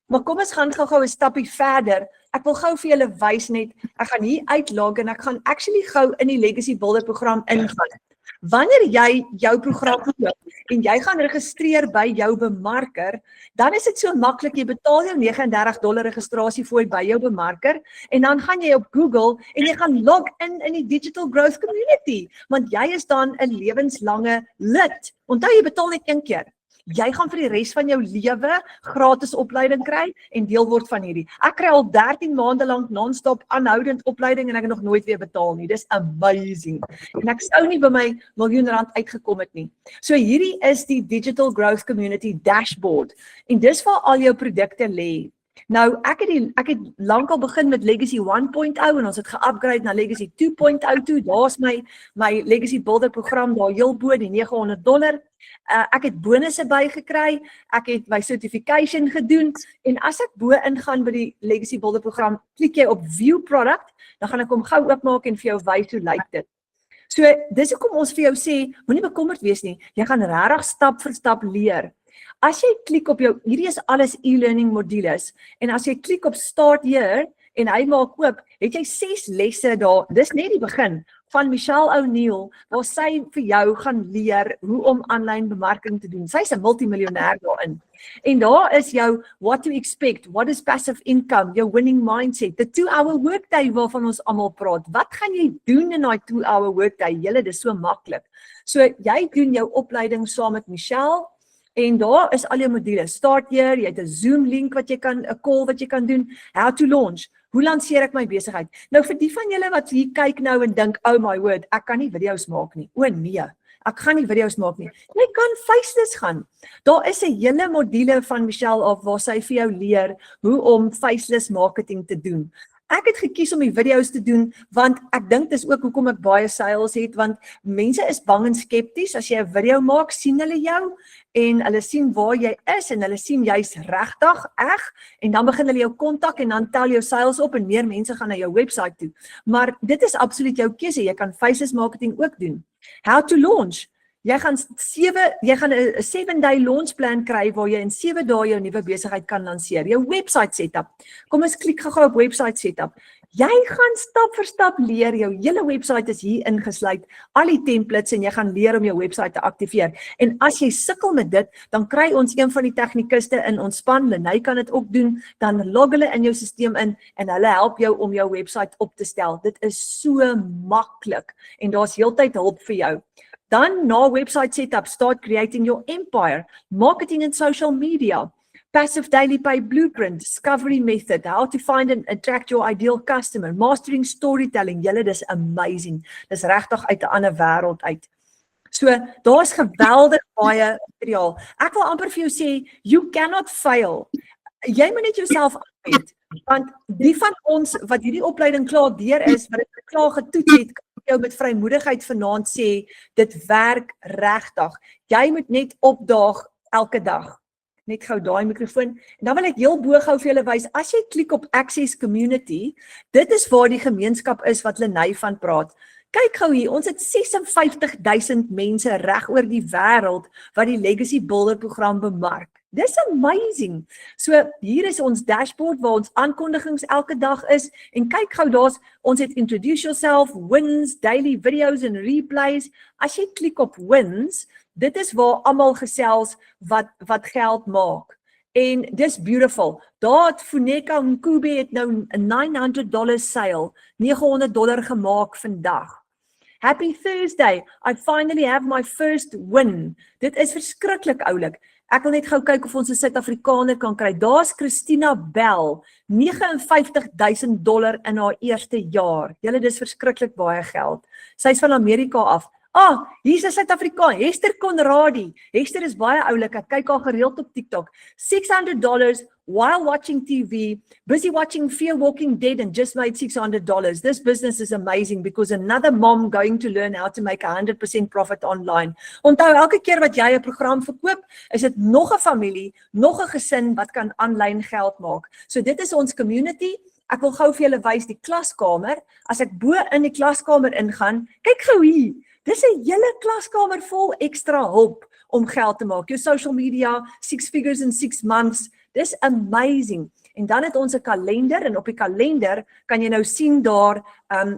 Maar kom ons gaan gou 'n stappie verder. Ek wil gou vir julle wys net, ek gaan hier uitlog en ek gaan actually gou in die Legacy Builder program ingaan. Wanneer jy jou program koop en jy gaan registreer by jou bemarker, dan is dit so maklik, jy betaal jou $39 registrasiefooi by jou bemarker en dan gaan jy op Google en jy gaan log in die Digital Growth Community, want jy is dan 'n lewenslange lid. Onthou jy betaal net een keer. Jy gaan vir die res van jou lewe gratis opleiding kry en deel word van hierdie. Ek kry al 13 maande lank non-stop aanhoudend opleiding en ek het nog nooit weer betaal nie. Dis amazing. En ek sou nie by my miljoen rand uitgekom het nie. So hierdie is die Digital Growth Community dashboard. En dis waar al jou produkte lê. Nou, ek het lankal begin met Legacy 1.0 en ons het ge-upgrade na Legacy 2.0 toe. Daar's my Legacy Builder program daar heel bo die $900. Ek het bonusse bygekry, ek het my certification gedoen en as ek bo ingaan by die Legacy Builder program, klik jy op View Product, dan gaan ek hom gou oopmaak en vir jou wys hoe lyk dit. So, dis hoekom ons vir jou sê, moenie bekommerd wees nie, jy gaan regtig stap vir stap leer. As jy klik op jou, hierdie is alles e-learning modules, en as jy klik op Start Here, en hy maak oop, het jy 6 lesse daar, dis net die begin, van Michelle O'Neil, waar sy vir jou gaan leer hoe om aanlyn bemarking te doen. Sy is 'n multimiljonair daarin. En daar is jou what to expect, what is passive income, jou winning mindset, the 2-hour workday waarvan ons almal praat. Wat gaan jy doen in daai 2-hour workday? Julle, dis so maklik. So jy doen jou opleiding saam met Michelle, en daar is al jou modules. Start Here, jy het 'n Zoom link wat jy kan, 'n call wat jy kan doen. How to launch. Hoe lanseer ek my besigheid? Nou vir die van julle wat hier kyk nou en dink, oh my word, ek kan nie video's maak nie. O nee, ek gaan nie video's maak nie. Jy kan faceless gaan. Daar is 'n hele module van Michelle af waar sy vir jou leer hoe om faceless marketing te doen. Ek het gekies om die video's te doen, want ek dink dis ook hoekom ek baie sales het, want mense is bang en skepties. As jy 'n video maak, sien hulle jou, en hulle sien waar jy is, en hulle sien jy's regtig, en dan begin hulle jou kontak, en dan tel jou sales op, en meer mense gaan na jou website toe. Maar dit is absoluut jou keuse, jy kan faceless marketing ook doen. How to launch. Jy gaan 'n 7-day launch plan kry waar jy in 7 dae jou nuwe besigheid kan lanseer. Jou website setup. Kom ons klik gou op website setup. Jy gaan stap vir stap leer, jou hele website is hier ingesluit, al die templates en jy gaan leer om jou website te aktiveer. En as jy sukkel met dit, dan kry ons een van die tegnikuste in ons span, Lenae kan dit ook doen, dan log hulle in jou stelsel in en hulle help jou om jou website op te stel. Dit is so maklik en daar's heeltyd hulp vir jou. Dan na website setup, start creating your empire, marketing and social media, passive daily pay blueprint, discovery method, how to find and attract your ideal customer, mastering storytelling. Julle, dis amazing. Dis regtig uit 'n ander wêreld uit. So, daar's geweldig baie materiaal. Ek wil amper vir jou sê, you cannot fail. Jy moet net jouself aanwend, want die van ons wat hierdie opleiding klaar deur is, wat dit klaar getoets het, jou met vrymoedigheid vanaand sê, dit werk regtig. Jy moet net opdaag elke dag. Net gou daai mikrofoon. En dan wil ek heel bo gou vir julle wys, as jy klik op Access Community, dit is waar die gemeenskap is wat Lenae van praat. Kyk gou hier, ons het 56,000 mense reg oor die wêreld wat die Legacy Builder program bemark. Dis amazing. So hier is ons dashboard waar ons aankondigings elke dag is en kyk gou ons het introduce yourself, wins, daily videos en replays. As jy klik op wins, dit is waar almal gesels wat geld maak. En dis beautiful. Daar het Funeka Mkube het nou 'n $900 sale, $900 gemaak vandag. Happy Thursday, I finally have my first win. Dit is verskriklik oulik. Ek wil net gou kyk of ons 'n Suid-Afrikaner kan kry. Daar's Christina Bell, $59,000 in haar eerste jaar. Julle, dis verskriklik baie geld. Sy's van Amerika af. Hier's 'n Suid-Afrikaan, Hester Conradi. Hester is baie oulik, ek kyk haar gereeld op TikTok. $600 while watching TV, busy watching Fear Walking Dead and just made $600. This business is amazing because another mom going to learn how to make 100% profit online. Onthou, elke keer wat jy 'n program verkoop, is dit nog 'n familie, nog 'n gesin wat kan aanlyn geld maak. So dit is ons community. Ek wil gou vir julle wys die klaskamer. As ek bo in die klaskamer ingaan, kyk gou hier. Dis 'n hele klaskamer vol ekstra hulp om geld te maak. Jou social media, 6 figures in 6 months. Dis amazing. En dan het ons 'n kalender en op die kalender kan jy nou sien daar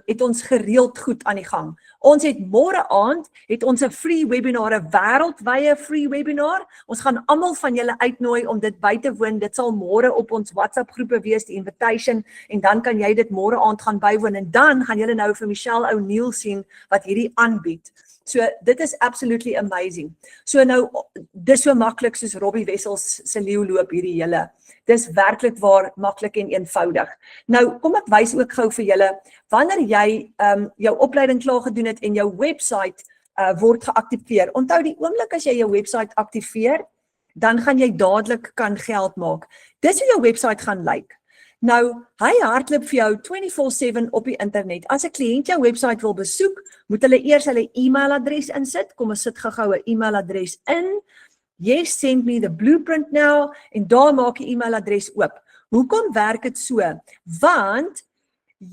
het ons gereeld goed aan die gang. Ons het môre aand het ons 'n free webinar, 'n wêreldwye free webinar. Ons gaan almal van julle uitnooi om dit by te woon. Dit sal môre op ons WhatsApp groepe wees, die invitation, en dan kan jy dit môre aand gaan bywoon en dan gaan julle nou vir Michelle O'Neil sien wat hierdie aanbied. So dit is absolutely amazing. So nou, dis so maklik soos Robbie Wessels se leeu loop hierdie hele. Dis werklik waar maklik en eenvoudig. Nou, kom ek wys ook gou vir julle, wanneer jy jou opleiding klaar gedoen het en jou website word geaktiveer. Onthou, die oomblik as jy jou website aktiveer, dan gaan jy dadelik kan geld maak. Dis hoe jou website gaan lyk. Nou, hy hardloop vir jou 24/7 op die internet. As 'n kliënt jou website wil besoek, moet hulle eers hulle e-mailadres insit. Kom ons sit gou 'n e-mailadres in. Yes, send me the blueprint now, en daar maak jy e-mailadres oop. Hoekom werk dit so? Want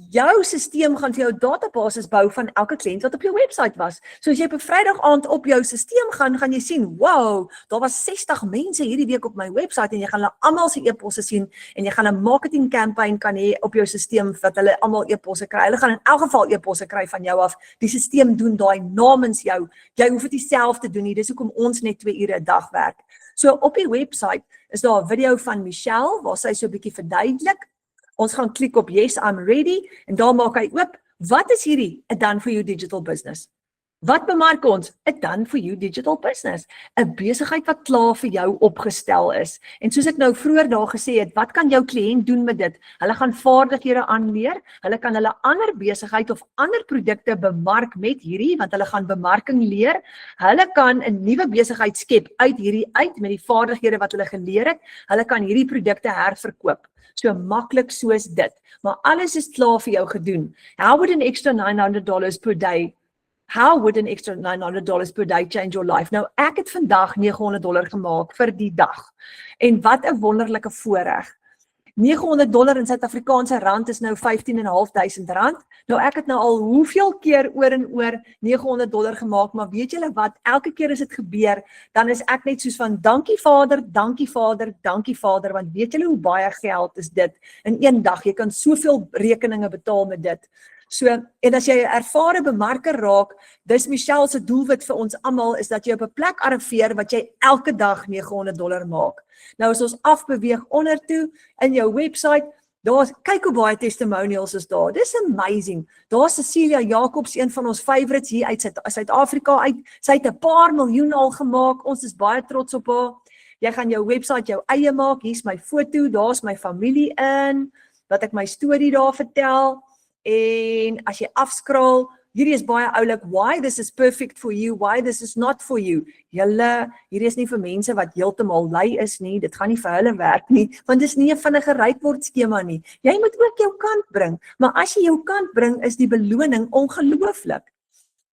jou stelsel gaan vir jou databasis bou van elke kliënt wat op jou website was. So as jy op 'n Vrydag aand op jou stelsel gaan jy sien, wow, daar was 60 mense hierdie week op my website en jy gaan hulle almal se e-posse sien en jy gaan 'n marketing campaign kan hê op jou stelsel wat hulle almal e-posse kry. Hulle gaan in elk geval e-posse kry van jou af. Die stelsel doen daai namens jou. Jy hoef dit self te doen nie. Dis hoekom ons net 2 ure 'n dag werk. So op die website is daar 'n video van Michelle waar sy so 'n bietjie verduidelik. Ons gaan klik op Yes, I'm ready en daar maak hy oop. Wat is hierdie? A done for you digital business. Wat bemark ons? A done for you digital business. 'n Besigheid wat klaar vir jou opgestel is. En soos ek nou vroeër daar gesê het, wat kan jou kliënt doen met dit? Hulle gaan vaardighede aanleer. Hulle kan hulle ander besigheid of ander produkte bemark met hierdie, want hulle gaan bemarking leer. Hulle kan 'n nuwe besigheid skep uit hierdie met die vaardighede wat hulle geleer het. Hulle kan hierdie produkte herverkoop. So maklik soos dit. Maar alles is klaar vir jou gedoen. How would an extra $900 per day change your life? Nou, ek het vandag $900 gemaak vir die dag. En wat 'n wonderlike voorreg. $900 in Suid-Afrikaanse rand is nou R15.500. Nou ek het nou al hoeveel keer oor en oor $900 gemaak, maar weet julle wat, elke keer as dit gebeur, dan is ek net soos van dankie Vader, dankie Vader, dankie Vader, want weet julle hoe baie geld is dit in een dag? Jy kan soveel rekeninge betaal met dit. So, en as jy 'n ervare bemarker raak, dis Michelle se doelwit vir ons almal, is dat jy op 'n plek arriveer wat jy elke dag $900 maak. Nou as ons afbeweeg onder toe in jou website, kyk hoe baie testimonials is daar. Dis amazing. Daar's Cecilia Jacobs, een van ons favorites hier uit Suid-Afrika uit. Sy het 'n paar miljoen al gemaak. Ons is baie trots op haar. Jy gaan jou website jou eie maak. Hier's my foto, daar's my familie in, wat ek my storie daar vertel. En as jy afskraal, hierdie is baie oulik, why this is perfect for you, why this is not for you. Julle, hierdie is nie vir mense wat heeltemal lui is nie, dit gaan nie vir hulle werk nie, want dis nie 'n vinnige rypword skema nie. Jy moet ook jou kant bring, maar as jy jou kant bring, is die beloning ongelooflik.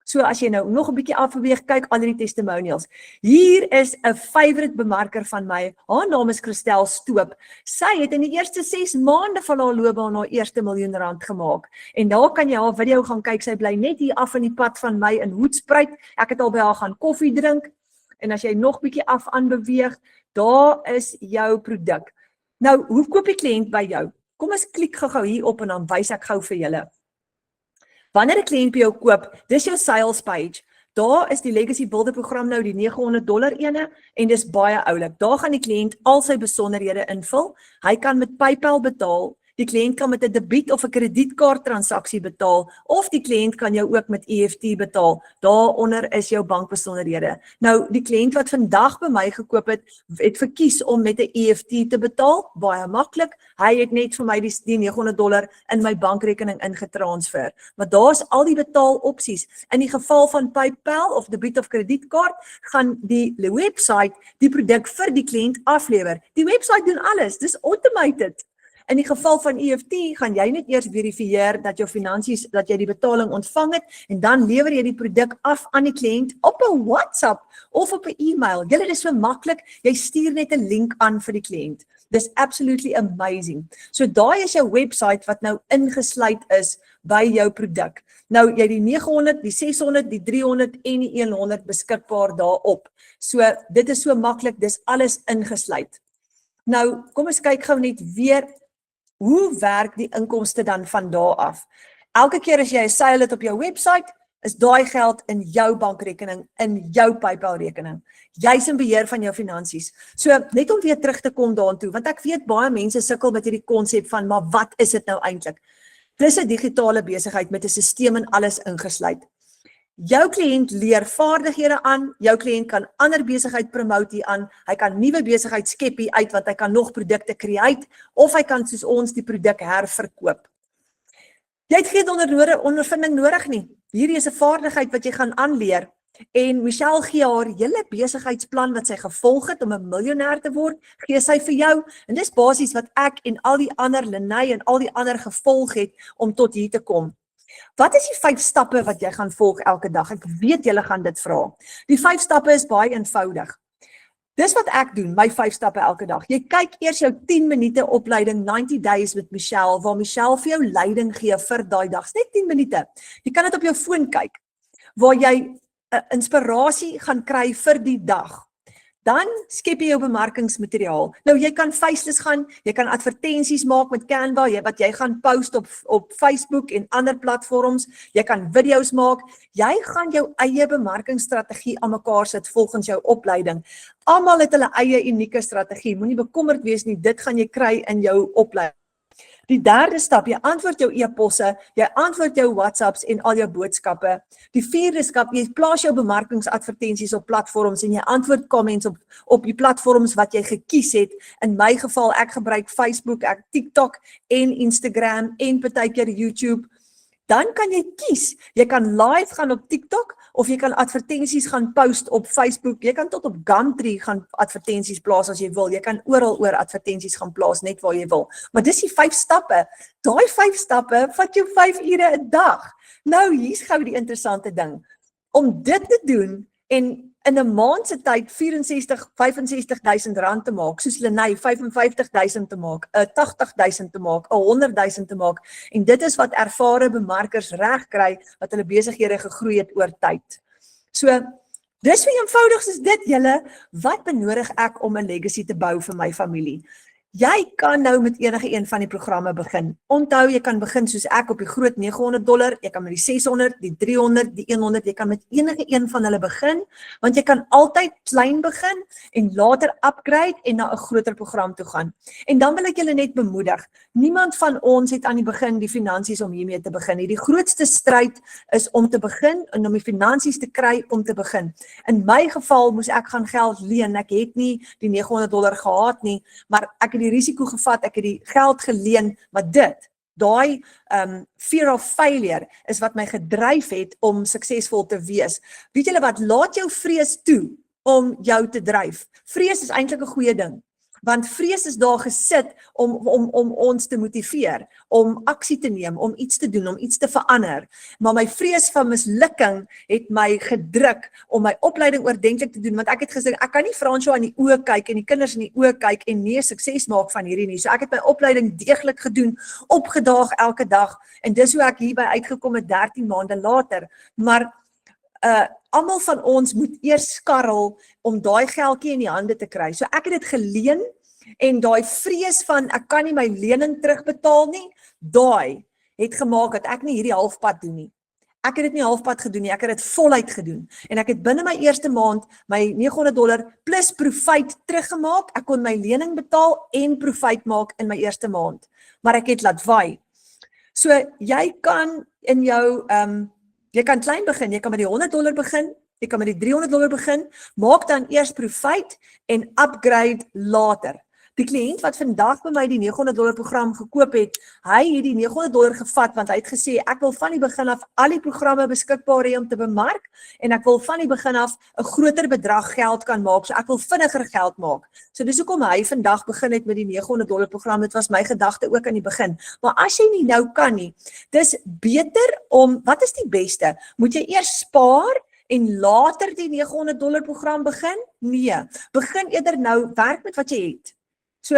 So as jy nou nog 'n bietjie afbeweeg, kyk al die testimonials. Hier is 'n favorite bemarker van my. Haar naam is Christel Stoop. Sy het in die eerste 6 maande van haar loopbaan haar eerste R1 miljoen gemaak. En daar kan jy haar video gaan kyk. Sy bly net hier af in die pad van my in Hoedspruit. Ek het al by haar gaan koffie drink. en as jy nog bietjie af aanbeweeg, daar is jou produk. Nou, hoe koop die kliënt by jou? Kom ons klik gou hier op en dan wys ek gou vir julle. Wanneer 'n kliënt by jou koop, dis jou sales page. Daar is die Legacy Builder program nou die $900 ene en dis baie oulik. Daar gaan die kliënt al sy besonderhede invul. Hy kan met PayPal betaal. Die kliënt kan met 'n debiet of 'n kredietkaart transaksie betaal of die kliënt kan jou ook met EFT betaal. Daaronder is jou bankbesonderhede. Nou, die kliënt wat vandag by my gekoop het verkies om met 'n EFT te betaal. Baie maklik. Hy het net vir my die $900 in my bankrekening ingetransfer. Maar daar's al die betaalopsies. In die geval van PayPal of debiet of kredietkaart, gaan die website die produk vir die kliënt aflewer. Die website doen alles. Dis automated. In die geval van EFT gaan jy net eers verifieer dat jou finansies, dat jy die betaling ontvang het en dan lewer jy die produk af aan die kliënt op 'n WhatsApp of op 'n e-mail. Julle, dis so maklik. Jy stuur net 'n link aan vir die kliënt. Dis absolutely amazing. So daai is jou website wat nou ingesluit is by jou produk. Nou jy die 900, die 600, die 300 en die 100 beskikbaar daarop. So dit is so maklik, dis alles ingesluit. Nou kom ons kyk gou net weer. Hoe werk die inkomste dan van daar af? Elke keer as jy 'n sale het op jou website, is daai geld in jou bankrekening, in jou PayPal rekening. Jy's in beheer van jou finansies. So net om weer terug te kom daartoe, want ek weet baie mense sukkel met hierdie konsep van, maar wat is dit nou eintlik? Dis 'n digitale besigheid met 'n stelsel en alles ingesluit. Jou kliënt leer vaardighede aan, jou kliënt kan ander besigheid promote hier aan, hy kan nuwe besigheid skep hier uit, want hy kan nog produkte create, of hy kan soos ons die produk herverkoop. Jy het geen ondervinding nodig nie. Hierdie is 'n vaardigheid wat jy gaan aanleer. En Michelle gee haar hele besigheidsplan wat sy gevolg het om 'n miljonair te word, gee sy vir jou. En dis basies wat ek en al die ander Lenay en al die ander gevolg het om tot hier te kom. Wat is die 5 stappe wat jy gaan volg elke dag? Ek weet julle gaan dit vra. Die 5 stappe is baie eenvoudig. Dis wat ek doen, my 5 stappe elke dag. Jy kyk eers jou 10 minute opleiding 90 days met Michelle, waar Michelle vir jou leiding gee vir daai dag. Net 10 minute. Jy kan dit op jou foon kyk, waar jy inspirasie gaan kry vir die dag. Dan skep jy jou bemarkingsmateriaal. Nou jy kan faceless gaan, jy kan advertensies maak met Canva, wat jy gaan post op Facebook en ander platforms, jy kan video's maak, jy gaan jou eie bemarkingsstrategie aan mekaar sit volgens jou opleiding. Almal het hulle eie unieke strategie, moenie bekommerd wees nie, dit gaan jy kry in jou opleiding. Die derde stap, jy antwoord jou e-posse, jy antwoord jou WhatsApps en al jou boodskappe. Die vierde stap, jy plaas jou bemarkingsadvertensies op platforms en jy antwoord comments op die platforms wat jy gekies het. In my geval, ek gebruik Facebook, ek TikTok en Instagram en partykeer YouTube. Dan kan jy kies, jy kan live gaan op TikTok of jy kan advertensies gaan post op Facebook. Jy kan tot op Gumtree gaan advertensies plaas as jy wil. Jy kan oral oor advertensies gaan plaas net waar jy wil. Maar dis die 5 stappe. Daai 5 stappe vat jou 5 ure 'n dag. Nou hier's gou die interessante ding. Om dit te doen en in 'n maand se tyd 65.000 rand te maak, soos Lenay 55.000 te maak, 80.000 te maak, 100.000 te maak, en dit is wat ervare bemarkers reg kry, wat hulle besighede gegroei het oor tyd. So, dis so eenvoudig soos dit, julle, wat benodig ek om 'n legacy te bou vir my familie? Jy kan nou met enige een van die programme begin. Onthou, jy kan begin soos ek op die groot $900, jy kan met die 600, die 300, die 100, jy kan met enige een van hulle begin, want jy kan altyd klein begin en later upgrade en na 'n groter program toe gaan. En dan wil ek julle net bemoedig, niemand van ons het aan die begin die finansies om hiermee te begin nie. Die grootste stryd is om te begin en om die finansies te kry om te begin. In my geval moes ek gaan geld leen, ek het nie die $900 gehad nie, maar ek het die risiko gevat, ek het die geld geleen, maar daai fear of failure is wat my gedryf het om suksesvol te wees. Weet julle wat, laat jou vrees toe om jou te dryf. Vrees is eintlik 'n goeie ding, want vrees is daar gesit om ons te motiveer, om aksie te neem, om iets te doen, om iets te verander. Maar my vrees van mislukking het my gedruk om my opleiding oordentlik te doen, want ek het gesê, ek kan nie Fransjo aan die oë kyk en die kinders in die oë kyk en nie sukses maak van hierdie nie. So ek het my opleiding deeglik gedoen, opgedaag elke dag, en dis hoe ek hierby uitgekom het 13 maande later. Maar almal van ons moet eers skarrel om daai geldjie in die hande te kry. So ek het dit geleen en daai vrees van ek kan nie my lening terugbetaal nie, daai het gemaak dat ek nie hierdie halfpad doen nie. Ek het dit nie halfpad gedoen nie, ek het dit voluit gedoen. En ek het binne my eerste maand my $900 plus profijt teruggemaak. Ek kon my lening betaal en profijt maak in my eerste maand. Maar ek het laat waai. So jy kan in jou, jy kan klein begin, jy kan met die $100 begin, jy kan met die $300 begin, maak dan eers profijt en upgrade later. Die kliënt wat vandag by my die $900 program gekoop het, hy het die $900 gevat, want hy het gesê, ek wil van die begin af al die programme beskikbaar hê om te bemark, en ek wil van die begin af 'n groter bedrag geld kan maak, so ek wil vinniger geld maak. So dis hoekom hy vandag begin het met die $900 program, dit was my gedagte ook aan die begin. Maar as jy nie nou kan nie, dis beter om, wat is die beste? Moet jy eers spaar, en later die $900 program begin? Nee, begin eerder nou, werk met wat jy het. So,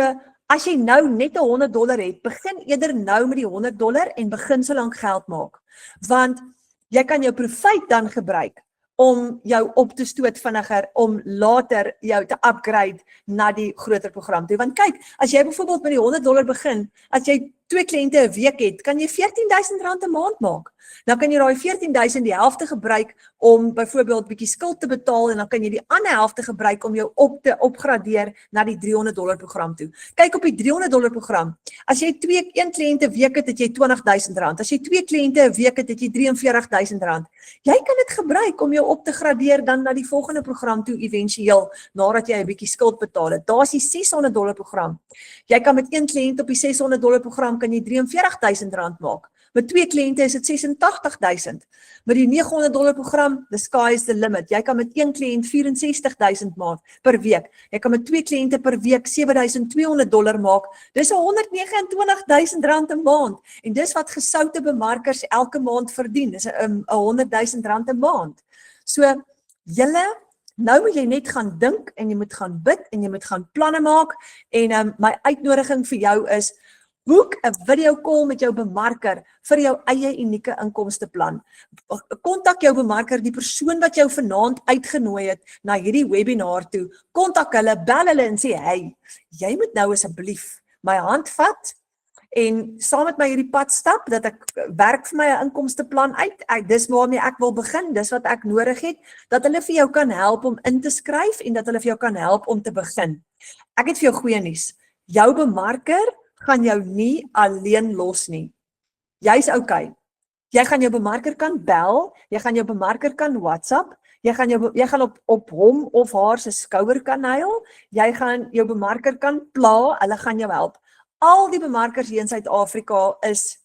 as jy nou net $100 het, begin eerder nou met die $100 en begin so lank geld maak. Want jy kan jou profijt dan gebruik om jou op te stoot vinniger, om later jou te upgrade na die groter program toe. Want kyk, as jy byvoorbeeld met die $100 begin, as jy 2 kliënte 'n week het, kan jy R14.000 'n maand maak. Dan kan jy daai 14.000 die helfte gebruik om byvoorbeeld bietjie skuld te betaal en dan kan jy die ander helfte gebruik om jou op te opgradeer na die $300 program toe. Kyk op die $300 program. As jy 1 kliënt 'n week het jy R20.000. As jy 2 kliënte 'n week het jy R43.000. Jy kan dit gebruik om jou op te gradeer dan na die volgende program toe éventueel nadat jy 'n bietjie skuld betaal het. Daar's die $600 program. Jy kan met 1 kliënt op die $600 program kan jy R43.000 maak. Met 2 kliënte is dit $86.000. Met die $900 program, the sky is the limit. Jy kan met 1 kliënt $64.000 maak per week. Jy kan met 2 kliënte per week $7.200 maak. Dis $129.000 'n maand. En dis wat gesoute bemarkers elke maand verdien. Dis $100.000 'n maand. So, julle, nou moet jy net gaan dink en jy moet gaan bid en jy moet gaan planne maak. En my uitnodiging vir jou is, boek 'n video call met jou bemarker vir jou eie unieke inkomsteplan. Kontak jou bemarker, die persoon wat jou vanaand uitgenooi het na hierdie webinar toe. Kontak hulle, bel hulle en sê, hey, jy moet nou asseblief my hand vat en saam met my hierdie pad stap, dat ek werk vir my 'n inkomsteplan uit. Dis waarmee ek wil begin, dis wat ek nodig het, dat hulle vir jou kan help om in te skryf en dat hulle vir jou kan help om te begin. Ek het vir jou goeie nuus. Jou bemarker gaan jou nie alleen los nie. Jy's okay. Jy gaan jou bemarker kan bel, jy gaan jou bemarker kan WhatsApp, jy gaan op hom of haar se skouer kan huil, jy gaan jou bemarker kan pla, hulle gaan jou help. Al die bemarkers hier in Suid-Afrika is,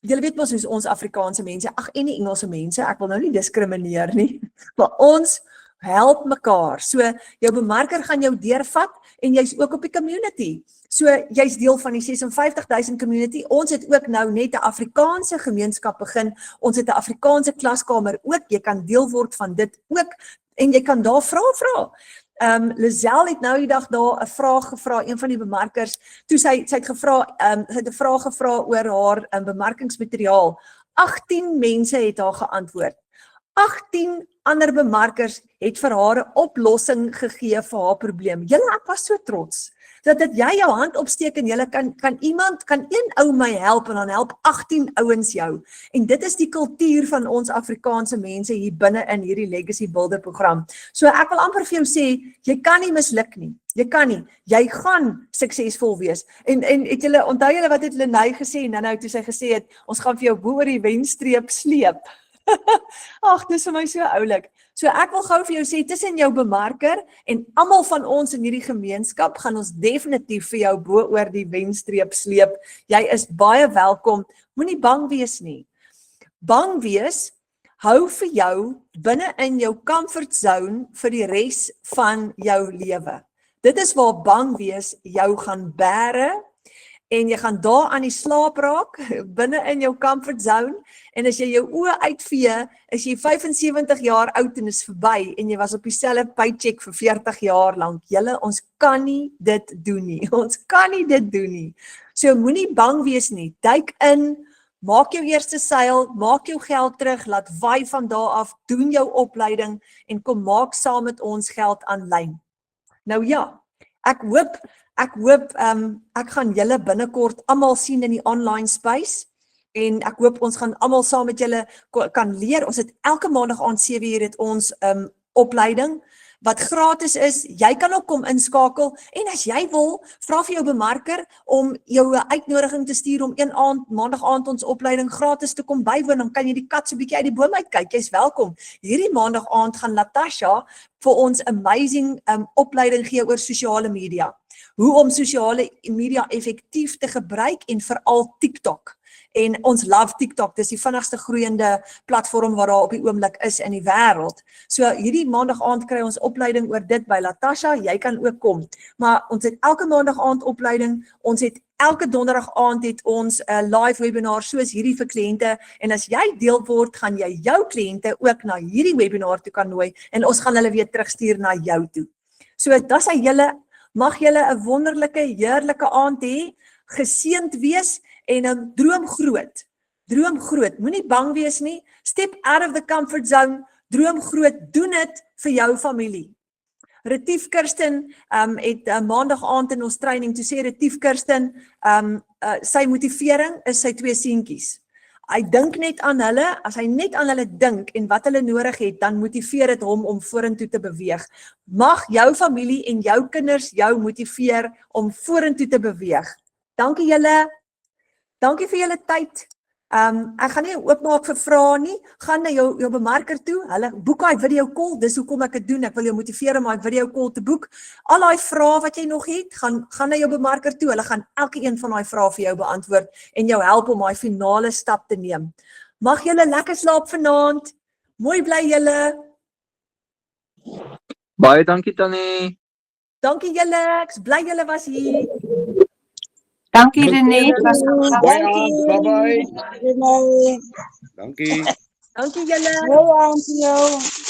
julle weet mos hoe ons Afrikaanse mense, en die Engelse mense, ek wil nou nie diskrimineer nie, maar ons help mekaar. So, jou bemarker gaan jou deurvat en jy's ook op die community. So, jy's deel van die 56.000 community. Ons het ook nou net 'n Afrikaanse gemeenskap begin. Ons het 'n Afrikaanse klaskamer ook. Jy kan deel word van dit ook en jy kan daar vra. Lizelle het nou die dag daar 'n vraag gevra, een van die bemarkers, toe sy het gevra, sy het 'n vraag gevra oor haar bemarkingsmateriaal. 18 mense het haar geantwoord. 18 ander bemarkers het vir haar 'n oplossing gegee vir haar probleem. Julle, ek was so trots. Dat jy jou hand opsteek en julle kan een ou my help en dan help 18 ouens jou. En dit is die kultuur van ons Afrikaanse mense hier binne in hierdie Legacy Builder program. So ek wil amper vir jou sê, jy kan nie misluk nie. Jy kan nie. Jy gaan suksesvol wees. En het julle, onthou julle wat het Lenay gesê, nou toe sy gesê het, ons gaan vir jou bo oor die wenstreep sleep. Ag, dis vir my so oulik. So ek wil gou vir jou sê, tussen jou bemarker en almal van ons in hierdie gemeenskap, gaan ons definitief vir jou bo oor die wenstreep sleep. Jy is baie welkom, moenie bang wees nie. Bang wees, hou vir jou binne in jou comfort zone vir die res van jou lewe. Dit is waar bang wees jou gaan bære, en jy gaan daar aan die slaap raak, binne in jou comfort zone, en as jy jou oë uitvee, is jy 75 jaar oud en is verby, en jy was op dieselfde paycheck vir 40 jaar lank. Julle, ons kan nie dit doen nie. Ons kan nie dit doen nie. So moenie bang wees nie. Duik in, Maak jou eerste seil, maak jou geld terug, laat waai van daar af, doen jou opleiding en kom maak saam met ons geld aanlyn. Nou ja, ek hoop ek gaan julle binnekort almal sien in die online space en ek hoop ons gaan almal saam met julle kan leer. Ons het elke maandag aand 7:00 het ons opleiding wat gratis is. Jy kan ook kom inskakel en as jy wil, vra vir jou bemarker om jou 'n uitnodiging te stuur om een aand, maandag aand ons opleiding gratis te kom bywoon, dan kan jy die kat so 'n bietjie uit die boom uitkyk. Jy's welkom. Hierdie maandag aand gaan Natasha vir ons amazing opleiding gee oor sosiale media. Hoe om sosiale media effektief te gebruik en veral TikTok. En ons love TikTok, dis die vinnigste groeiende platform wat daar op die oomblik is in die wêreld. So hierdie maandag aand kry ons opleiding oor dit by Natasha, jy kan ook kom. Maar ons het elke maandag aand opleiding, ons het elke donderdag aand het ons 'n live webinar soos hierdie vir kliënte en as jy deel word, gaan jy jou kliënte ook na hierdie webinar toe kan nooi en ons gaan hulle weer terugstuur na jou toe. So dis hy julle, mag julle 'n wonderlike, heerlike aand hê, geseënd wees en droom groot. Droom groot, moenie bang wees nie. Step out of the comfort zone, droom groot, doen dit vir jou familie. Retief Kirsten het maandag aand in ons training, toe sê Retief Kirsten, sy motivering is sy 2 seentjies. Hy dink net aan hulle, as hy net aan hulle dink en wat hulle nodig het, dan motiveer dit hom om vorentoe te beweeg. Mag jou familie en jou kinders jou motiveer om vorentoe te beweeg. Dankie julle. Dankie vir julle tyd. Ek gaan nie oopmaak vir vrae nie. Gaan na jou bemarker toe. Hulle boek daai video call. Dis hoekom ek dit doen. Ek wil jou motiveer om daai video call te boek. Al daai vrae wat jy nog het, gaan na jou bemarker toe. Hulle gaan elke een van daai vrae vir jou beantwoord en jou help om daai finale stap te neem. Mag julle lekker slaap vanaand. Mooi bly julle. Baie dankie Tannie. Dankie julle. Ek's bly julle was hier. Dankie René, het was Bye bye. Good night. Dankie. Dankie julle. Hey, Auntie.